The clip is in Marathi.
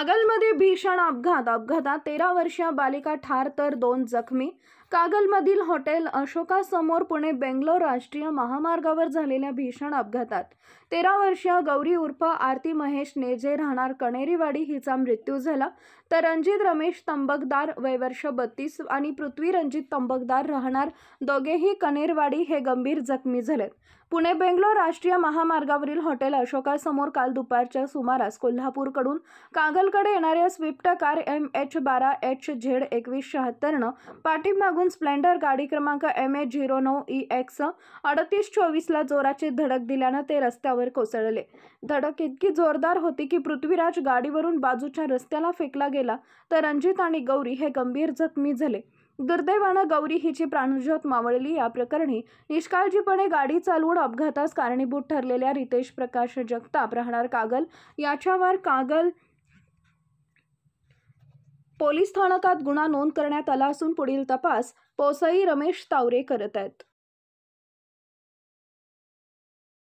कागलमध्ये भीषण अपघातात 13 वर्षीय बालिका ठार तर 2 जखमी। कागलमधील हॉटेल अशोकासमोर पुणे बेंगलोर राष्ट्रीय महामार्गावर झालेल्या भीषण अपघातात 13 वर्षीय गौरी उर्फ आरती महेश नेजे राहणार कणेरीवाडी हिचा मृत्यू झाला, तर रणजित रमेश तंबकदार वय वर्ष 32 आणि पृथ्वी रणजित तंबकदार राहणार दोघेही कणेरवाडी हे गंभीर जखमी झालेत। पुणे बेंगलोर राष्ट्रीय महामार्गावरील हॉटेल अशोकासमोर काल दुपारच्या सुमारास कोल्हापूरकडून कागलकडे येणाऱ्या स्विफ्ट कार MH12HZ2176 पाठीमागून स्प्लेंडर गाडी क्रमांक MH09EX 3824 ला जोराची धडक दिल्याने ते रस्त्यावर कोसळले। धडक इतकी जोरदार होती की पृथ्वीराज गाडीवरून बाजूच्या रस्त्याला फेकला गेला, तर रणजित आणि गौरी हे गंभीर जखमी झाले। दुर्दैवाने गौरी हिची प्राणज्योत मावळली। या प्रकरणी निष्काळजीपणे गाडी चालवून अपघातास कारणीभूत ठरलेल्या रितेश प्रकाश जगताप राहणार कागल याच्यावर कागल पोलीस स्थानकात गुन्हा नोंद करण्यात आला असून पुढील तपास पोसई रमेश तावरे करत आहेत।